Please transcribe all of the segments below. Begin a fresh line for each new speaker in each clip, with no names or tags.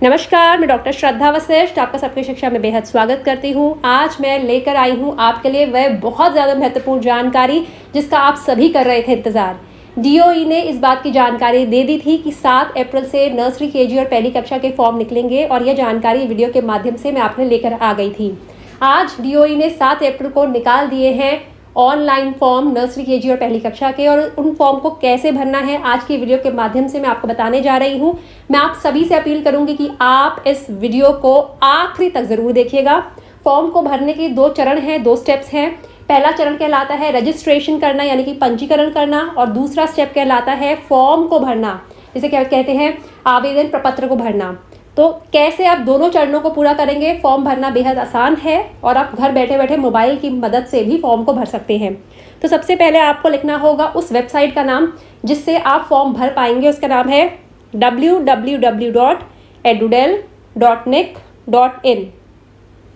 नमस्कार, मैं डॉक्टर श्रद्धा वशिष्ठ आपका सबकी शिक्षा में बेहद स्वागत करती हूँ। आज मैं लेकर आई हूँ आपके लिए वह बहुत ज़्यादा महत्वपूर्ण जानकारी जिसका आप सभी कर रहे थे इंतज़ार। डीओई ने इस बात की जानकारी दे दी थी कि 7 अप्रैल से नर्सरी, केजी और पहली कक्षा के फॉर्म निकलेंगे और यह जानकारी वीडियो के माध्यम से मैं आपने लेकर आ गई थी। आज डीओई ने 7 अप्रैल को निकाल दिए हैं ऑनलाइन फॉर्म नर्सरी, केजी और पहली कक्षा के, और उन फॉर्म को कैसे भरना है आज की वीडियो के माध्यम से मैं आपको बताने जा रही हूं। मैं आप सभी से अपील करूंगी कि आप इस वीडियो को आखिरी तक जरूर देखिएगा। फॉर्म को भरने के 2 चरण हैं, 2 स्टेप्स हैं। पहला चरण कहलाता है रजिस्ट्रेशन करना यानी कि पंजीकरण करना, और दूसरा स्टेप कहलाता है फॉर्म को भरना, जिसे क्या कहते हैं आवेदन प्रपत्र को भरना। तो कैसे आप दोनों चरणों को पूरा करेंगे? फॉर्म भरना बेहद आसान है और आप घर बैठे बैठे मोबाइल की मदद से भी फॉर्म को भर सकते हैं। तो सबसे पहले आपको लिखना होगा उस वेबसाइट का नाम जिससे आप फॉर्म भर पाएंगे। उसका नाम है www.edudel.nic.in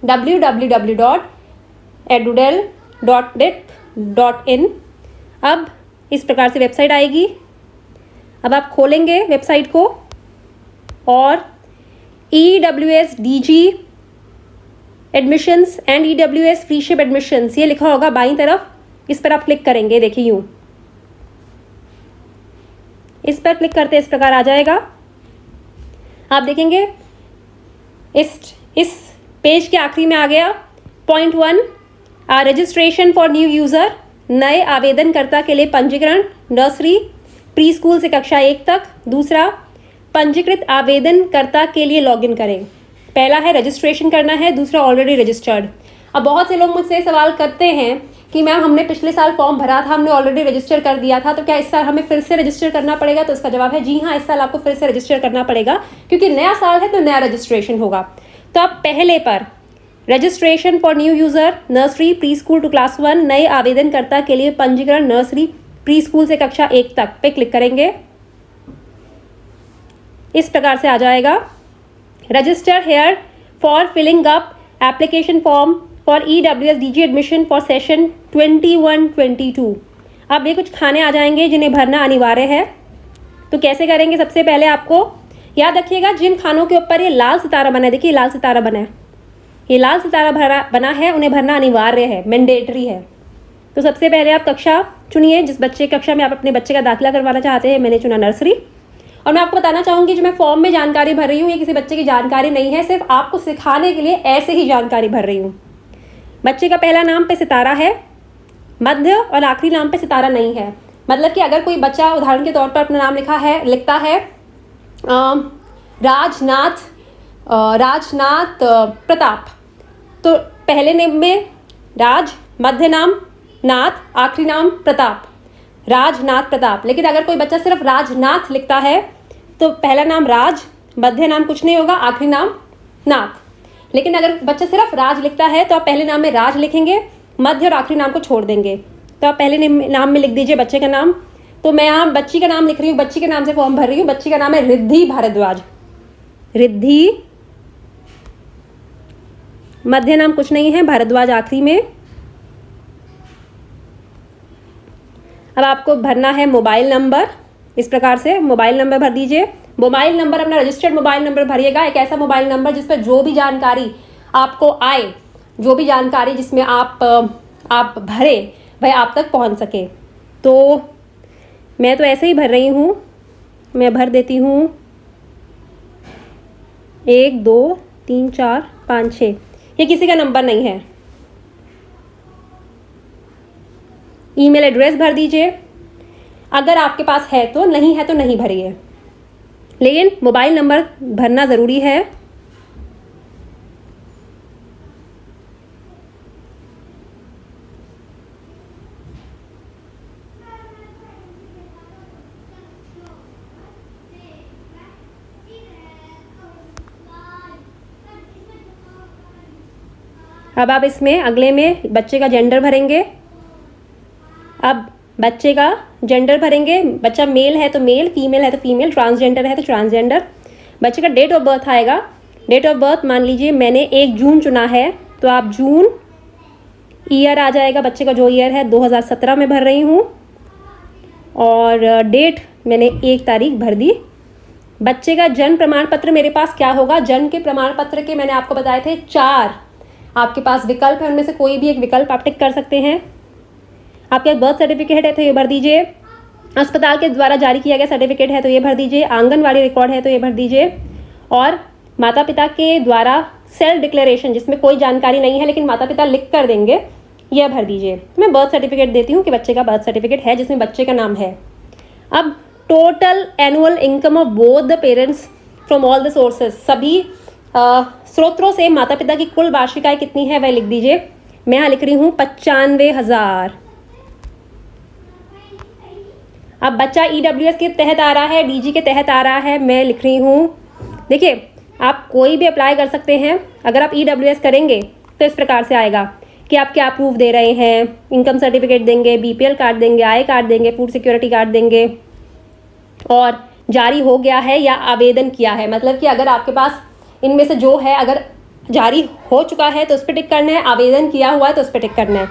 www.edudel.nic.in। अब इस प्रकार से वेबसाइट आएगी। अब आप खोलेंगे वेबसाइट को और EWS-DG admissions and EWS freeship admissions ये लिखा होगा बाईं तरफ, इस पर आप क्लिक करेंगे। देखिए यूँ इस पर क्लिक करते इस प्रकार आ जाएगा। आप देखेंगे इस पेज के आखिरी में आ गया point 1 registration for new user, नए आवेदनकर्ता के लिए पंजीकरण नर्सरी प्री स्कूल से कक्षा 1 तक। दूसरा, पंजीकृत आवेदनकर्ता के लिए लॉगिन करें। पहला है रजिस्ट्रेशन करना है, दूसरा ऑलरेडी रजिस्टर्ड। अब बहुत से लोग मुझसे सवाल करते हैं कि मैम हमने पिछले साल फॉर्म भरा था, हमने ऑलरेडी रजिस्टर कर दिया था, तो क्या इस साल हमें फिर से रजिस्टर करना पड़ेगा? तो इसका जवाब है जी हाँ, इस साल आपको फिर से रजिस्टर करना पड़ेगा क्योंकि नया साल है तो नया रजिस्ट्रेशन होगा। तो आप पहले पर registration for new user nursery pre school to class 1, नए आवेदनकर्ता के लिए पंजीकरण नर्सरी प्री स्कूल से कक्षा 1 तक पे क्लिक करेंगे। इस प्रकार से आ जाएगा। Register here for filling up application form for EWS-DG admission for session 21-22। अब ये कुछ खाने आ जाएंगे जिन्हें भरना अनिवार्य है। तो कैसे करेंगे? सबसे पहले आपको याद रखिएगा जिन खानों के ऊपर ये लाल सितारा बना है, देखिए लाल सितारा बना है, ये लाल सितारा बना है, उन्हें भरना अनिवार्य है, मैंडेटरी है। तो सबसे पहले आप कक्षा चुनिए, जिस बच्चे कक्षा में आप अपने बच्चे का दाखिला करवाना चाहते हैं। मैंने चुना नर्सरी। और मैं आपको बताना चाहूँगी जो मैं फॉर्म में जानकारी भर रही हूँ ये किसी बच्चे की जानकारी नहीं है, सिर्फ आपको सिखाने के लिए ऐसे ही जानकारी भर रही हूँ। बच्चे का पहला नाम पे सितारा है, मध्य और आखिरी नाम पे सितारा नहीं है। मतलब कि अगर कोई बच्चा उदाहरण के तौर पर अपना नाम लिखता है राजनाथ प्रताप, तो पहले नेम में राज, मध्य नाम नाथ, आखिरी नाम प्रताप, राजनाथ प्रताप। लेकिन अगर कोई बच्चा सिर्फ राजनाथ लिखता है तो पहला नाम राज, मध्य नाम कुछ नहीं होगा, आखिरी नाम नाथ। लेकिन अगर बच्चा सिर्फ राज लिखता है तो आप पहले नाम में राज लिखेंगे, मध्य और आखिरी नाम को छोड़ देंगे। तो आप पहले नाम में लिख दीजिए बच्चे का नाम। तो मैं यहाँ बच्ची का नाम लिख रही हूँ, बच्ची के नाम से फॉर्म भर रही हूँ। बच्ची का नाम है रिद्धि भारद्वाज। रिद्धि, मध्य नाम कुछ नहीं है, भारद्वाज आखिरी में। अब आपको भरना है मोबाइल नंबर। इस प्रकार से मोबाइल नंबर भर दीजिए। मोबाइल नंबर अपना रजिस्टर्ड मोबाइल नंबर भरिएगा, एक ऐसा मोबाइल नंबर जिस पर जो भी जानकारी आपको आए, जो भी जानकारी जिसमें आप भरे वह आप तक पहुंच सके। तो मैं तो ऐसे ही भर रही हूँ, मैं भर देती हूँ 1 2 3 4 5 6। ये किसी का नंबर नहीं है। ईमेल एड्रेस भर दीजिए, अगर आपके पास है तो, नहीं है तो नहीं भरिए, लेकिन मोबाइल नंबर भरना ज़रूरी है। अब आप इसमें अगले में बच्चे का जेंडर भरेंगे। अब बच्चे का जेंडर भरेंगे, बच्चा मेल है तो मेल, फीमेल है तो फीमेल, ट्रांसजेंडर है तो ट्रांसजेंडर। बच्चे का डेट ऑफ बर्थ आएगा। डेट ऑफ बर्थ मान लीजिए मैंने 1 जून चुना है तो आप जून, ईयर आ जाएगा बच्चे का जो ईयर है 2017 में भर रही हूँ, और डेट मैंने 1 तारीख भर दी बच्चे का जन्म प्रमाण पत्र मेरे पास क्या होगा, जन्म के प्रमाण पत्र के मैंने आपको बताए थे 4 आपके पास विकल्प है, उनमें से कोई भी एक विकल्प आप टिक कर सकते हैं। आपके बर्थ सर्टिफिकेट है तो ये भर दीजिए, अस्पताल के द्वारा जारी किया गया सर्टिफिकेट है तो ये भर दीजिए, आंगनवाड़ी रिकॉर्ड है तो ये भर दीजिए, और माता पिता के द्वारा सेल्फ डिक्लेरेशन जिसमें कोई जानकारी नहीं है लेकिन माता पिता लिख कर देंगे, यह भर दीजिए। मैं बर्थ सर्टिफिकेट देती हूँ कि बच्चे का बर्थ सर्टिफिकेट है जिसमें बच्चे का नाम है। अब total annual income of both the parents from all the sources, सभी स्रोतों से माता पिता की कुल वार्षिक आय कितनी है वह लिख दीजिए। मैं यहाँ लिख रही हूँ 95,000। अब बच्चा EWS के तहत आ रहा है, DG के तहत आ रहा है, मैं लिख रही हूँ, देखिए आप कोई भी अप्लाई कर सकते हैं। अगर आप EWS करेंगे तो इस प्रकार से आएगा कि आप क्या प्रूफ दे रहे हैं, इनकम सर्टिफिकेट देंगे, BPL कार्ड देंगे, आय कार्ड देंगे, फूड सिक्योरिटी कार्ड देंगे, और जारी हो गया है या आवेदन किया है, मतलब कि अगर आपके पास इनमें से जो है अगर जारी हो चुका है तो उस पर टिक करना है, आवेदन किया हुआ है तो उस पर टिक करना है।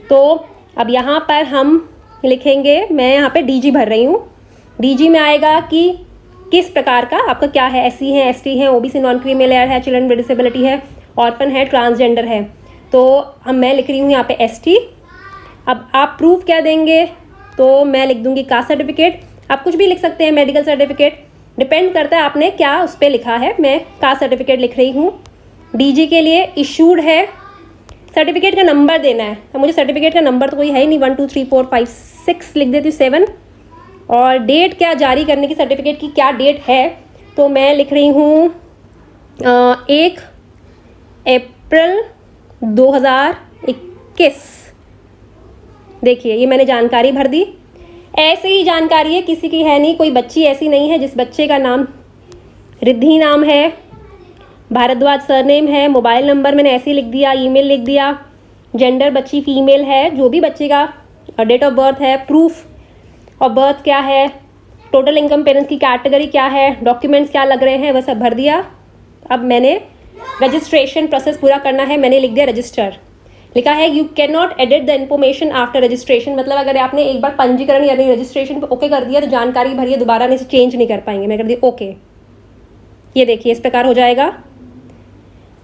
तो अब यहाँ पर हम लिखेंगे, मैं यहाँ पे DG भर रही हूँ, DG में आएगा कि किस प्रकार का आपका क्या है, SC है, ST है, OBC नॉन क्रीमी लेयर है, चिल्ड्रन विद डिसेबिलिटी है, ऑर्फन है, ट्रांसजेंडर है। तो मैं लिख रही हूँ यहाँ पे ST। अब आप प्रूफ क्या देंगे, तो मैं लिख दूँगी कास्ट सर्टिफिकेट, आप कुछ भी लिख सकते हैं, मेडिकल सर्टिफिकेट, डिपेंड करता है आपने क्या उस पर लिखा है। मैं कास्ट सर्टिफिकेट लिख रही हूँ। DG के लिए इशूड है, सर्टिफिकेट का नंबर देना है, तो मुझे सर्टिफिकेट का नंबर तो कोई है ही नहीं, 1 2 3 4 5 6 लिख देती हूँ 7। और डेट क्या जारी करने की, सर्टिफिकेट की क्या डेट है, तो मैं लिख रही हूँ 1 अप्रैल 2021। देखिए ये मैंने जानकारी भर दी, ऐसे ही जानकारी है, किसी की है नहीं, कोई बच्ची ऐसी नहीं है जिस बच्चे का नाम रिद्धि नाम है, भारद्वाज सरनेम है, मोबाइल नंबर मैंने ऐसे ही लिख दिया, ईमेल लिख दिया, जेंडर बच्ची फीमेल है, जो भी बच्चे का डेट ऑफ बर्थ है, प्रूफ ऑफ बर्थ क्या है, टोटल इनकम पेरेंट्स की कैटेगरी क्या है, डॉक्यूमेंट्स क्या लग रहे हैं, वह सब भर दिया। अब मैंने रजिस्ट्रेशन प्रोसेस पूरा करना है, मैंने लिख दिया रजिस्टर। लिखा है you can not edit the information after registration, मतलब अगर आपने एक बार पंजीकरण यानी रजिस्ट्रेशन पे ओके कर दिया तो जानकारी भरिए, दोबारा इसे चेंज नहीं कर पाएंगे। मैं कर दी ओके। ये देखिए इस प्रकार हो जाएगा।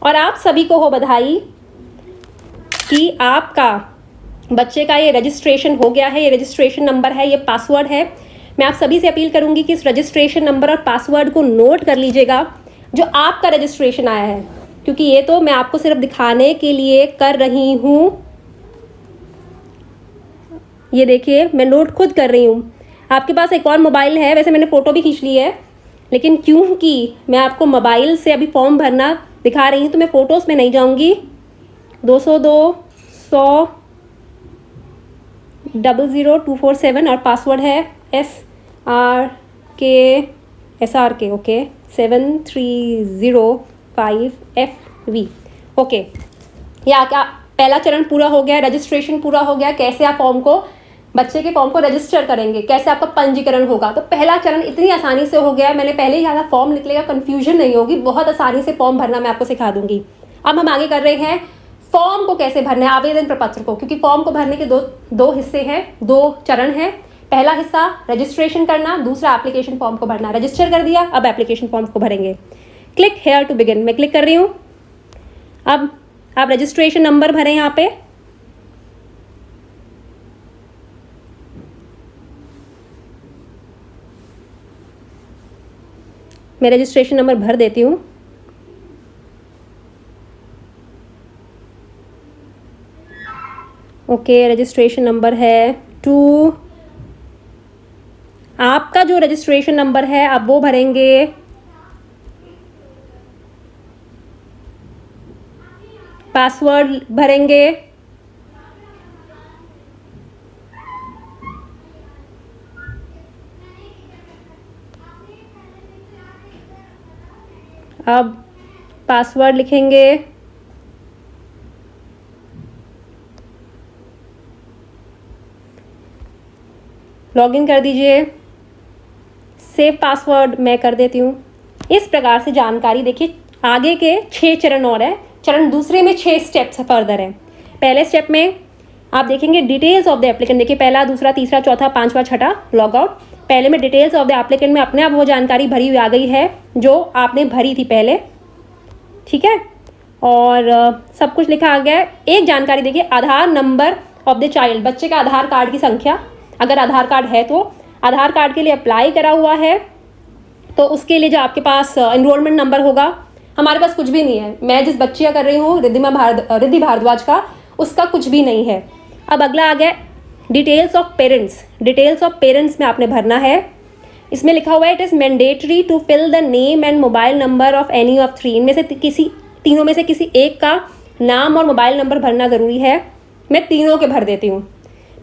और आप सभी को हो बधाई कि आपका बच्चे का ये रजिस्ट्रेशन हो गया है, ये रजिस्ट्रेशन नंबर है, ये पासवर्ड है। मैं आप सभी से अपील करूंगी कि इस रजिस्ट्रेशन नंबर और पासवर्ड को नोट कर लीजिएगा जो आपका रजिस्ट्रेशन आया है, क्योंकि ये तो मैं आपको सिर्फ दिखाने के लिए कर रही हूँ। ये देखिए मैं नोट खुद कर रही हूँ। आपके पास एक और मोबाइल है, वैसे मैंने फ़ोटो भी खींच ली है, लेकिन क्योंकि मैं आपको मोबाइल से अभी फॉर्म भरना दिखा रही हूँ तो मैं फ़ोटोज़ में नहीं जाऊँगी। 202 100 00247 और पासवर्ड है SRK ओके 7305FV ओके। या क्या पहला चरण पूरा हो गया, रजिस्ट्रेशन पूरा हो गया। कैसे आप फॉर्म को, बच्चे के फॉर्म को रजिस्टर करेंगे, कैसे आपका पंजीकरण होगा, तो पहला चरण इतनी आसानी से हो गया। मैंने पहले ही कहा था फॉर्म निकलेगा, कन्फ्यूजन नहीं होगी, बहुत आसानी से फॉर्म भरना मैं आपको सिखा दूंगी। अब हम आगे कर रहे हैं फॉर्म को कैसे भरना है, आवेदन प्रपत्र को, क्योंकि फॉर्म को भरने के दो हिस्से हैं, 2 चरण हैं। पहला हिस्सा रजिस्ट्रेशन करना, दूसरा एप्लीकेशन फॉर्म को भरना। रजिस्टर कर दिया, अब एप्लीकेशन फॉर्म को भरेंगे। क्लिक हेयर टू बिगिन, मैं क्लिक कर रही हूँ। अब आप रजिस्ट्रेशन नंबर भरें यहाँ पे। मैं रजिस्ट्रेशन नंबर भर देती हूँ। ओके रजिस्ट्रेशन नंबर है 2। आपका जो रजिस्ट्रेशन नंबर है आप वो भरेंगे। पासवर्ड भरेंगे। अब पासवर्ड लिखेंगे। लॉगिन कर दीजिए। सेव पासवर्ड मैं कर देती हूँ। इस प्रकार से जानकारी देखिए, आगे के 6 चरण और है। चरण दूसरे में 6 स्टेप्स फर्दर है। पहले स्टेप में आप देखेंगे डिटेल्स ऑफ द एप्लीकेंट। देखिए पहला, दूसरा, तीसरा, चौथा, 5वां, 6ठा लॉग आउट। पहले में डिटेल्स ऑफ द एप्लीकेंट में अपने आप वो जानकारी भरी हुई आ गई है जो आपने भरी थी पहले, ठीक है। और सब कुछ लिखा आ गया है। एक जानकारी देखिए, आधार नंबर ऑफ द चाइल्ड, बच्चे का आधार कार्ड की संख्या, अगर आधार कार्ड है तो आधार कार्ड के लिए अप्लाई करा हुआ है तो उसके लिए जो आपके पास एनरोलमेंट नंबर होगा, हमारे पास कुछ भी नहीं है। मैं जिस बच्ची का कर रही हूँ रिद्धि भारद्वाज का, उसका कुछ भी नहीं है। अब अगला आ गया details of parents. Details of parents में आपने भरना है। इसमें लिखा हुआ है it is mandatory to fill the name and mobile number of any of three. इनमें से तीनों में से किसी एक का नाम और मोबाइल नंबर भरना ज़रूरी है। मैं तीनों के भर देती हूँ,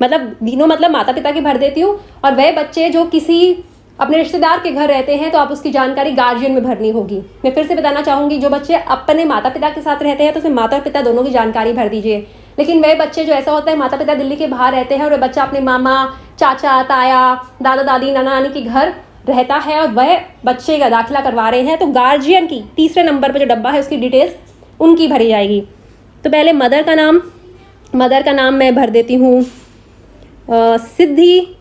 तीनों मतलब माता पिता के भर देती हूँ। और वह बच्चे जो किसी अपने रिश्तेदार के घर रहते हैं तो आप उसकी जानकारी गार्जियन में भरनी होगी। मैं फिर से बताना चाहूँगी, जो बच्चे अपने माता पिता के साथ रहते हैं तो उसमें माता और पिता दोनों की जानकारी भर दीजिए। लेकिन वह बच्चे जो ऐसा होता है माता पिता दिल्ली के बाहर रहते हैं और वह बच्चा अपने मामा, चाचा, ताया, दादा दादी, नाना नानी के घर रहता है और वह बच्चे का दाखिला करवा रहे हैं, तो गार्जियन की तीसरे नंबर पर जो डब्बा है उसकी डिटेल्स उनकी भरी जाएगी। तो पहले मदर का नाम मैं भर देती हूँ सिद्धि,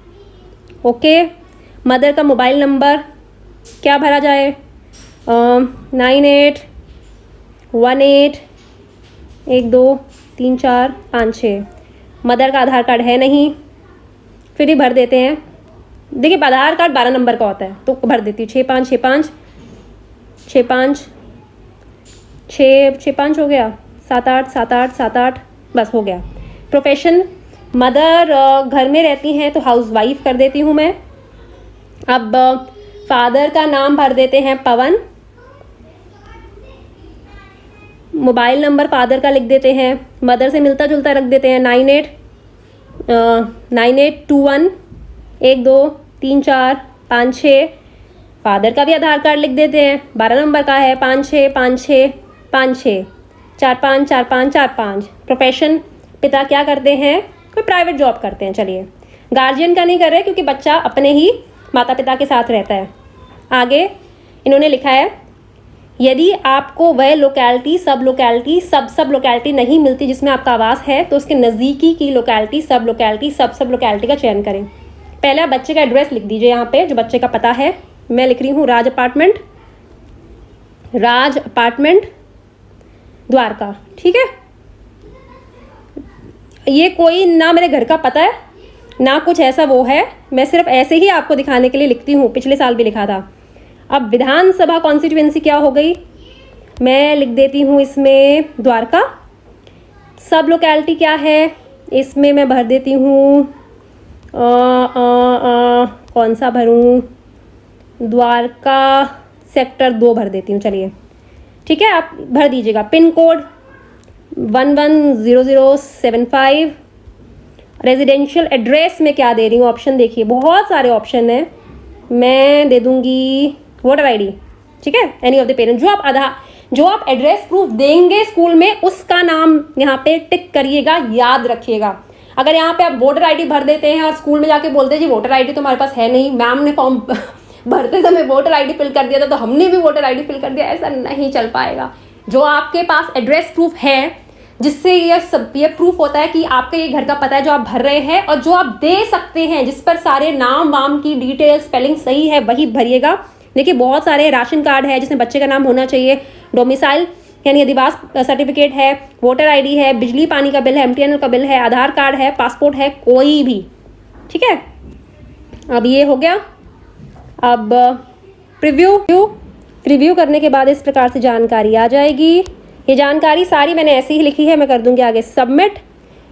ओके। मदर का मोबाइल नंबर क्या भरा जाए, 9818123456। मदर का आधार कार्ड है नहीं, फिर ही भर देते हैं। देखिए आधार कार्ड 12 नंबर का होता है तो भर देती हूँ 6565 हो गया, 78 बस हो गया। प्रोफेशन मदर घर में रहती हैं तो हाउस वाइफ कर देती हूँ मैं। अब फादर का नाम भर देते हैं पवन। मोबाइल नंबर फादर का लिख देते हैं, मदर से मिलता जुलता रख देते हैं 98123456। फादर का भी आधार कार्ड लिख देते हैं, 12 नंबर का है, 565656 454545। प्रोफेशन पिता क्या करते हैं, कोई प्राइवेट जॉब करते हैं। चलिए गार्जियन का नहीं कर रहे क्योंकि बच्चा अपने ही माता पिता के साथ रहता है। आगे इन्होंने लिखा है यदि आपको वह लोकेलिटी सब लोकेलिटी नहीं मिलती जिसमें आपका आवास है तो उसके नज़दीकी की लोकेलिटी सब लोकेलिटी का चयन करें। पहले आप बच्चे का एड्रेस लिख दीजिए, यहाँ पे जो बच्चे का पता है मैं लिख रही हूँ राज अपार्टमेंट द्वारका, ठीक है। ये कोई ना मेरे घर का पता है ना कुछ ऐसा वो है, मैं सिर्फ ऐसे ही आपको दिखाने के लिए लिखती हूँ, पिछले साल भी लिखा था। अब विधानसभा कॉन्स्टिट्यूएंसी क्या हो गई, मैं लिख देती हूँ इसमें द्वारका। सब लोकेलिटी क्या है, इसमें मैं भर देती हूँ कौन सा भरूँ, द्वारका सेक्टर 2 भर देती हूँ। चलिए ठीक है, आप भर दीजिएगा। Pin code 110075। रेजिडेंशियल एड्रेस में क्या दे रही हूँ, ऑप्शन देखिए बहुत सारे ऑप्शन हैं। मैं दे दूँगी वोटर आईडी, ठीक है, एनी ऑफ द पेरेंट। जो आप एड्रेस प्रूफ देंगे स्कूल में उसका नाम यहाँ पे टिक करिएगा, याद रखिएगा। अगर यहाँ पे आप वोटर आईडी भर देते हैं और स्कूल में जाके बोलते हैं जी वोटर आईडी तो हमारे पास है नहीं, मैम ने फॉर्म भरते समय वोटर आईडी फिल कर दिया था तो हमने भी वोटर आईडी फिल कर दिया, ऐसा नहीं चल पाएगा। जो आपके पास एड्रेस प्रूफ है जिससे ये प्रूफ होता है कि आपका ये घर का पता है जो आप भर रहे हैं और जो आप दे सकते हैं, जिस पर सारे नाम वाम की डिटेल स्पेलिंग सही है वही भरिएगा। देखिए बहुत सारे राशन कार्ड है जिसमें बच्चे का नाम होना चाहिए, डोमिसाइल यानी अधिवास सर्टिफिकेट है, वोटर आईडी है, बिजली पानी का बिल है, MTNL का बिल है, आधार कार्ड है, पासपोर्ट है, कोई भी, ठीक है। अब ये हो गया। अब प्रीव्यू करने के बाद इस प्रकार से जानकारी आ जाएगी। ये जानकारी सारी मैंने ऐसे ही लिखी है, मैं कर दूंगी आगे submit.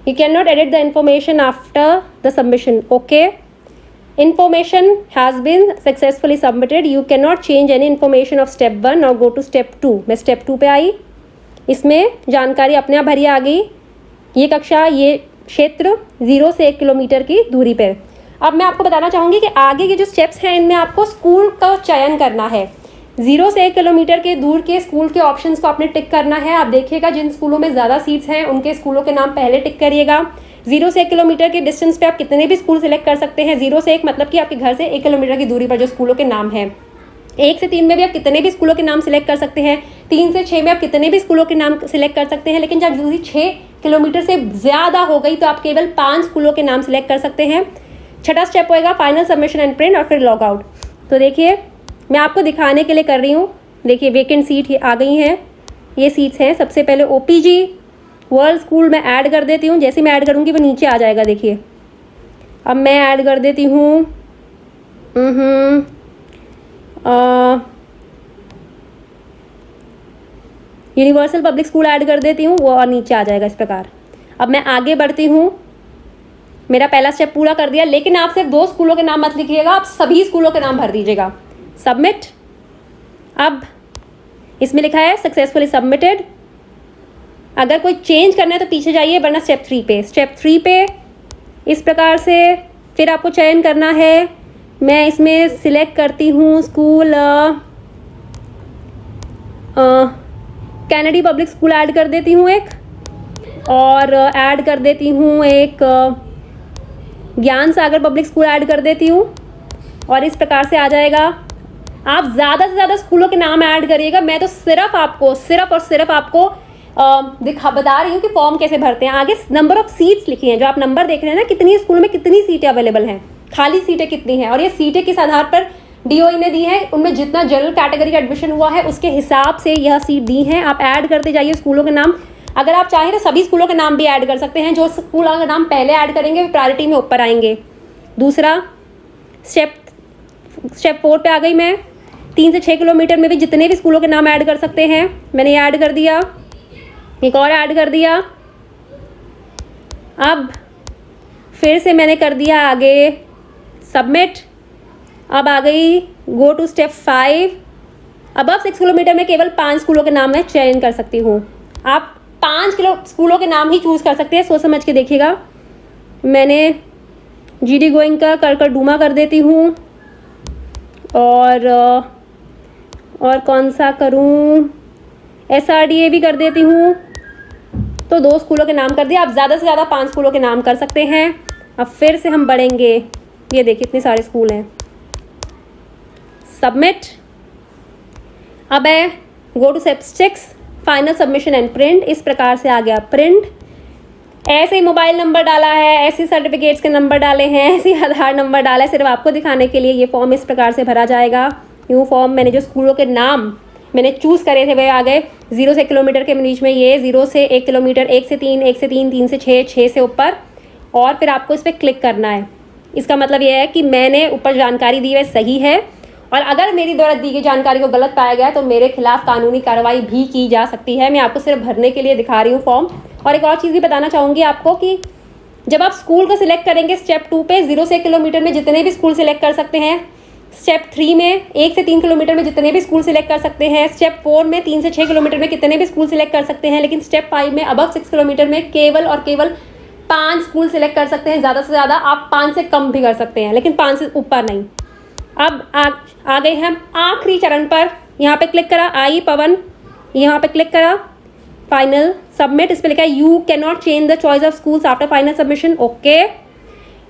You can not edit the information after the submission, okay. Information has been successfully submitted. You cannot change any information of step 1 or go to step 2. मैं step 2 पे आई, इसमें जानकारी अपने आप भरी आ गई। ये कक्षा, ये क्षेत्र 0 से 1 किलोमीटर की दूरी पर। अब मैं आपको बताना चाहूँगी कि आगे के जो स्टेप्स हैं इनमें आपको स्कूल का चयन करना है। 0 से 1 किलोमीटर के दूर के स्कूल के ऑप्शंस को आपने टिक करना है। आप देखिएगा जिन स्कूलों में ज़्यादा सीट्स हैं उनके स्कूलों के नाम पहले टिक करिएगा। 0 से 1 किलोमीटर के डिस्टेंस पे आप कितने भी स्कूल सिलेक्ट कर सकते हैं। 0 से 1 मतलब कि आपके घर से 1 किलोमीटर की दूरी पर जो स्कूलों के नाम हैं। 1 से 3 में भी आप कितने भी स्कूलों के नाम सिलेक्ट कर सकते हैं। 3 से 6 में आप कितने भी स्कूलों के नाम सिलेक्ट कर सकते हैं। लेकिन जब दूरी 6 किलोमीटर से ज़्यादा हो गई तो आप केवल 5 स्कूलों के नाम सिलेक्ट कर सकते हैं। छठा स्टेप होएगा फाइनल सबमिशन एंड प्रिंट और फिर लॉग आउट। तो देखिए मैं आपको दिखाने के लिए कर रही हूँ। देखिए वेकेंट सीट आ गई हैं, ये सीट्स हैं। सबसे पहले OPG वर्ल्ड स्कूल मैं ऐड कर देती हूँ। जैसे मैं ऐड करूँगी वो नीचे आ जाएगा। देखिए अब मैं ऐड कर देती हूँ यूनिवर्सल पब्लिक स्कूल ऐड कर देती हूँ, वो और नीचे आ जाएगा इस प्रकार। अब मैं आगे बढ़ती हूँ। मेरा पहला स्टेप पूरा कर दिया, लेकिन आप सिर्फ 2 स्कूलों के नाम मत लिखिएगा, आप सभी स्कूलों के नाम भर दीजिएगा। सबमिट। अब इसमें लिखा है सक्सेसफुली सबमिटेड। अगर कोई चेंज करना है तो पीछे जाइए, वरना स्टेप 3 पे। स्टेप 3 पे इस प्रकार से फिर आपको चयन करना है। मैं इसमें सिलेक्ट करती हूँ school Kennedy public school add कर देती हूँ एक, और ऐड कर देती हूँ एक ज्ञान सागर पब्लिक स्कूल ऐड कर देती हूँ, और इस प्रकार से आ जाएगा। आप ज़्यादा से ज़्यादा स्कूलों के नाम ऐड करिएगा। मैं तो सिर्फ आपको बता रही हूँ कि फॉर्म कैसे भरते हैं। आगे नंबर ऑफ सीट्स लिखी हैं, जो आप नंबर देख रहे हैं ना, कितनी स्कूलों में कितनी सीटें अवेलेबल हैं, खाली सीटें कितनी हैं, और ये सीटें किस आधार पर DOE ने दी है, उनमें जितना जनरल कैटेगरी का एडमिशन हुआ है उसके हिसाब से यह सीट दी हैं। आप ऐड करते जाइए स्कूलों के नाम। अगर आप चाहें तो सभी स्कूलों के नाम भी ऐड कर सकते हैं। जो स्कूल का नाम पहले ऐड करेंगे वो प्रायोरिटी में ऊपर आएंगे। दूसरा स्टेप 4 पे आ गई मैं। 3 से 6 किलोमीटर में भी जितने भी स्कूलों के नाम ऐड कर सकते हैं, मैंने ये ऐड कर दिया। एक और ऐड कर दिया। अब फिर से मैंने कर दिया आगे सबमिट। अब आ गई गो टू स्टेप 5। अब 6 किलोमीटर में केवल 5 स्कूलों के नाम मैं चयन कर सकती हूँ। आप 5 स्कूलों के नाम ही चूज़ कर सकते हैं, सोच समझ के देखिएगा। मैंने GD गोइंका कर डूमा कर देती हूँ, और कौन सा करूँ, SRDA भी कर देती हूँ। तो 2 स्कूलों के नाम कर दिया। आप ज़्यादा से ज़्यादा 5 स्कूलों के नाम कर सकते हैं। अब फिर से हम बढ़ेंगे। ये देखिए इतने सारे स्कूल हैं। सबमिट। अब है go to step 6 final submission and print. इस प्रकार से आ गया प्रिंट। ऐसे ही मोबाइल नंबर डाला है, ऐसे सर्टिफिकेट्स के नंबर डाले हैं, ऐसे आधार नंबर डाला है, सिर्फ आपको दिखाने के लिए। ये फॉर्म इस प्रकार से भरा जाएगा। यूँ फॉर्म मैंने जो स्कूलों के नाम मैंने चूज़ करे थे वह आ गए। 0 से 1 किलोमीटर के बीच में ये 0 से 1 किलोमीटर, 1 से 3, 1 से 3, 3 से 6, 6 से ऊपर, और फिर आपको इस पर क्लिक करना है। इसका मतलब यह है कि मैंने ऊपर जानकारी दी है सही है, और अगर मेरी द्वारा दी गई जानकारी को गलत पाया गया तो मेरे खिलाफ कानूनी कार्रवाई भी की जा सकती है। मैं आपको सिर्फ भरने के लिए दिखा रही हूँ फॉर्म। और एक और चीज़ भी बताना चाहूँगी आपको कि जब आप स्कूल को सिलेक्ट करेंगे स्टेप 2 पे 0 से 1 किलोमीटर में जितने भी स्कूल सिलेक्ट कर सकते हैं। स्टेप 3 में 1 से 3 किलोमीटर में जितने भी स्कूल सिलेक्ट कर सकते हैं। स्टेप 4 में 3 से 6 किलोमीटर में कितने भी स्कूल सिलेक्ट कर सकते हैं। लेकिन स्टेप 5 में अब 6 किलोमीटर में केवल और केवल 5 स्कूल सिलेक्ट कर सकते हैं। ज़्यादा से ज़्यादा आप 5 से कम भी कर सकते हैं, लेकिन 5 से ऊपर नहीं। अब आ गए हम आखिरी चरण पर। यहाँ पे क्लिक करा, आई पवन, यहाँ पे क्लिक करा, फाइनल सबमिट। इस पे लिखा है you can not change the choice of schools after final submission. Okay,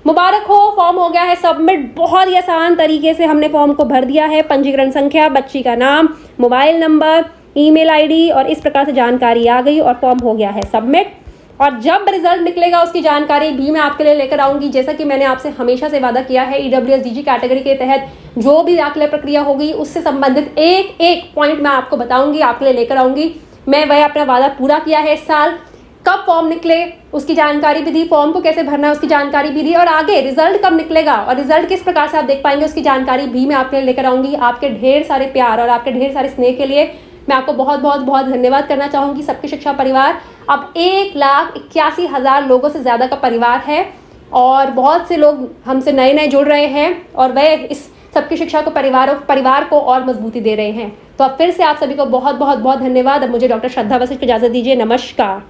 मुबारक हो, फॉर्म हो गया है सबमिट। बहुत ही आसान तरीके से हमने फॉर्म को भर दिया है। पंजीकरण संख्या, बच्ची का नाम, मोबाइल नंबर, ईमेल आईडी, और इस प्रकार से जानकारी आ गई और फॉर्म हो गया है सबमिट। और जब रिजल्ट निकलेगा उसकी जानकारी भी मैं आपके लिए लेकर आऊंगी। जैसा कि मैंने आपसे हमेशा से वादा किया है, EWS DG कैटेगरी के तहत जो भी दाखिला प्रक्रिया होगी उससे संबंधित एक एक पॉइंट मैं आपको बताऊंगी, आपके लिए लेकर आऊंगी। मैं वह अपना वादा पूरा किया है इस साल। कब फॉर्म निकले उसकी जानकारी भी दी, फॉर्म को कैसे भरना है उसकी जानकारी भी दी, और आगे रिजल्ट कब निकलेगा और रिजल्ट किस प्रकार से आप देख पाएंगे उसकी जानकारी भी मैं आपके लिए लेकर आऊंगी। आपके ढेर सारे प्यार और आपके ढेर सारे स्नेह के लिए मैं आपको बहुत बहुत बहुत धन्यवाद करना चाहूँगी। सबकी शिक्षा परिवार अब 1,81,000 लोगों से ज़्यादा का परिवार है, और बहुत से लोग हमसे नए नए जुड़ रहे हैं, और वह इस सबकी शिक्षा को परिवार को और मजबूती दे रहे हैं। तो अब फिर से आप सभी को बहुत बहुत बहुत धन्यवाद। अब मुझे डॉक्टर श्रद्धा वशिष्ठ को इजाज़त दीजिए। नमस्कार।